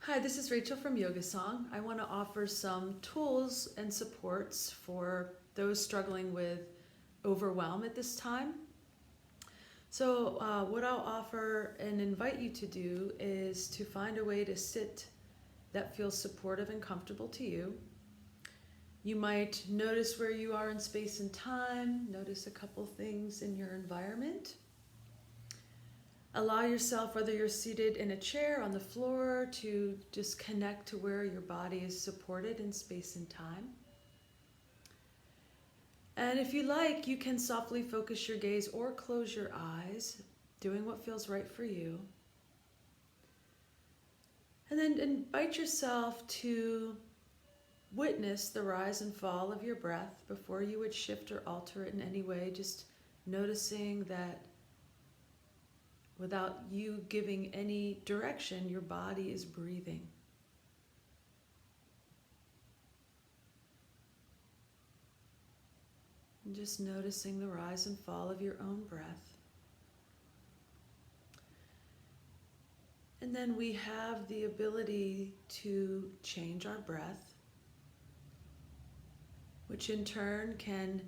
Hi, this is Rachel from Yoga Song. I want to offer some tools and supports for those struggling with overwhelm at this time. So, what I'll offer and invite you to do is to find a way to sit that feels supportive and comfortable to you. You might notice where you are in space and time, notice a couple things in your environment. Allow yourself, whether you're seated in a chair, on the floor, to just connect to where your body is supported in space and time. And if you like, you can softly focus your gaze or close your eyes, doing what feels right for you. And then invite yourself to witness the rise and fall of your breath before you would shift or alter it in any way, just noticing that without you giving any direction, your body is breathing. And just noticing the rise and fall of your own breath. And then we have the ability to change our breath, which in turn can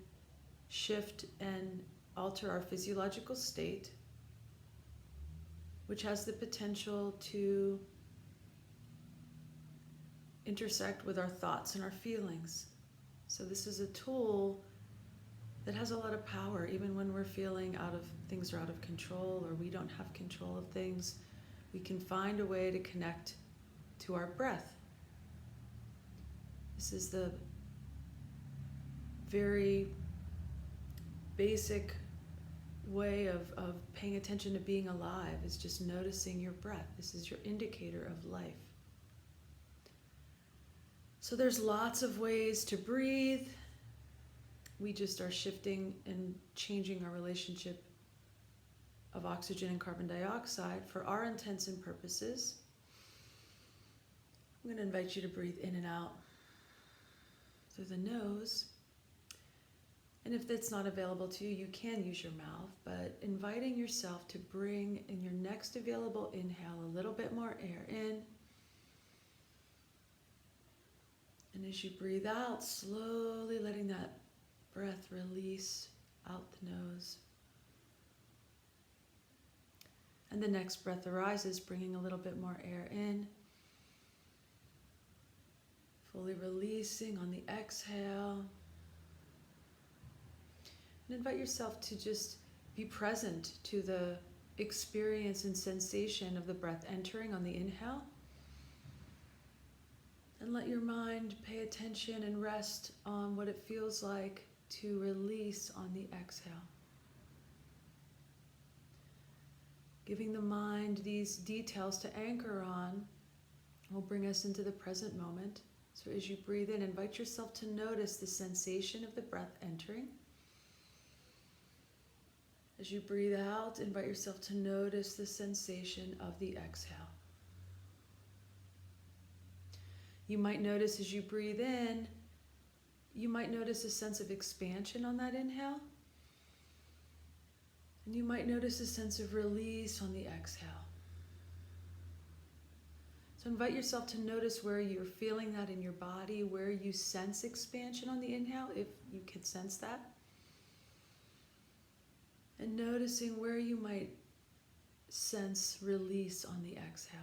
shift and alter our physiological state, which has the potential to intersect with our thoughts and our feelings. So this is a tool that has a lot of power, even when we're feeling things are out of control or we don't have control of things. We can find a way to connect to our breath. This is the very basic way of paying attention to being alive, is just noticing your breath. This is your indicator of life. So there's lots of ways to breathe. We just are shifting and changing our relationship of oxygen and carbon dioxide for our intents and purposes. I'm going to invite you to breathe in and out through the nose. And if that's not available to you, you can use your mouth, but inviting yourself to bring in your next available inhale a little bit more air in. And as you breathe out, slowly letting that breath release out the nose. And the next breath arises, bringing a little bit more air in. Fully releasing on the exhale. And invite yourself to just be present to the experience and sensation of the breath entering on the inhale. And let your mind pay attention and rest on what it feels like to release on the exhale. Giving the mind these details to anchor on will bring us into the present moment. So as you breathe in, invite yourself to notice the sensation of the breath entering. As you breathe out, invite yourself to notice the sensation of the exhale. You might notice as you breathe in, you might notice a sense of expansion on that inhale. And you might notice a sense of release on the exhale. So invite yourself to notice where you're feeling that in your body, where you sense expansion on the inhale, if you can sense that. And noticing where you might sense release on the exhale.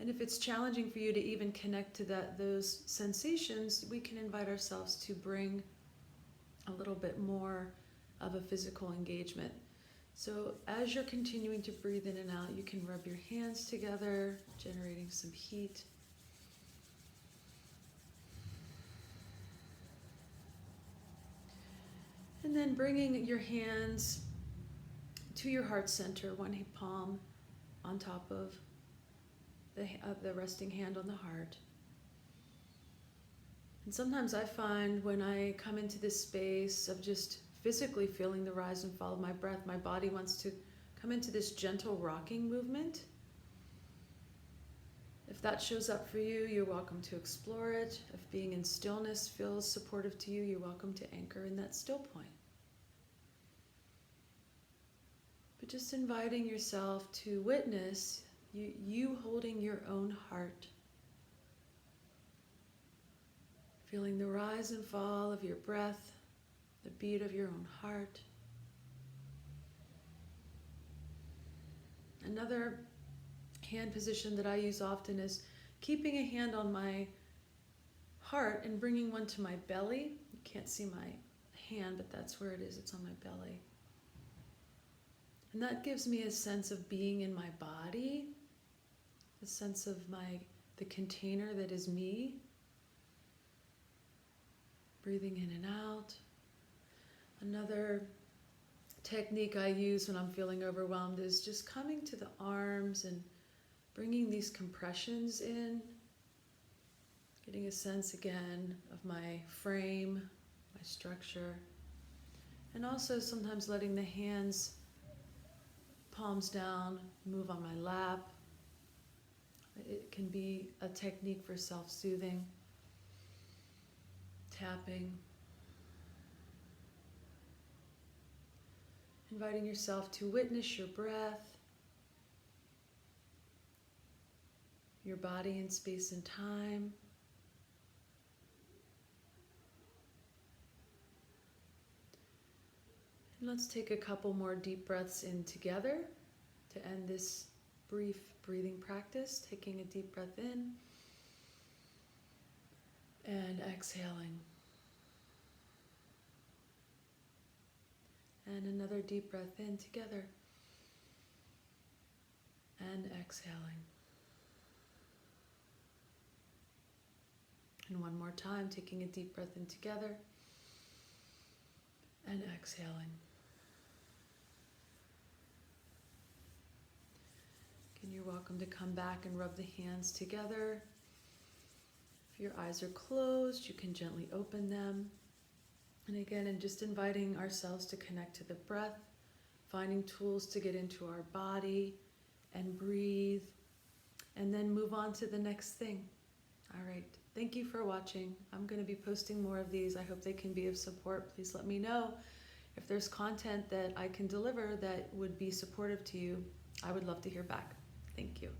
And if it's challenging for you to even connect to those sensations, we can invite ourselves to bring a little bit more of a physical engagement. So as you're continuing to breathe in and out, you can rub your hands together, generating some heat. And then bringing your hands to your heart center, one palm on top of the resting hand on the heart. And sometimes I find when I come into this space of just physically feeling the rise and fall of my breath, my body wants to come into this gentle rocking movement. If that shows up for you, you're welcome to explore it. If being in stillness feels supportive to you, you're welcome to anchor in that still point. But just inviting yourself to witness you holding your own heart. Feeling the rise and fall of your breath, the beat of your own heart. Another hand position that I use often is keeping a hand on my heart and bringing one to my belly. You can't see my hand, but that's where it is. It's on my belly. And that gives me a sense of being in my body, a sense of the container that is me. Breathing in and out. Another technique I use when I'm feeling overwhelmed is just coming to the arms and bringing these compressions in, getting a sense again of my frame, my structure, and also sometimes letting the hands, palms down, move on my lap. It can be a technique for self-soothing. Tapping. Inviting yourself to witness your breath, your body in space and time. And let's take a couple more deep breaths in together to end this brief breathing practice. Taking a deep breath in and exhaling. And another deep breath in together. And exhaling. And one more time, taking a deep breath in together. And exhaling. And you're welcome to come back and rub the hands together. If your eyes are closed, you can gently open them. And again, and just inviting ourselves to connect to the breath, finding tools to get into our body and breathe, and then move on to the next thing. All right. Thank you for watching. I'm going to be posting more of these. I hope they can be of support. Please let me know if there's content that I can deliver that would be supportive to you. I would love to hear back. Thank you.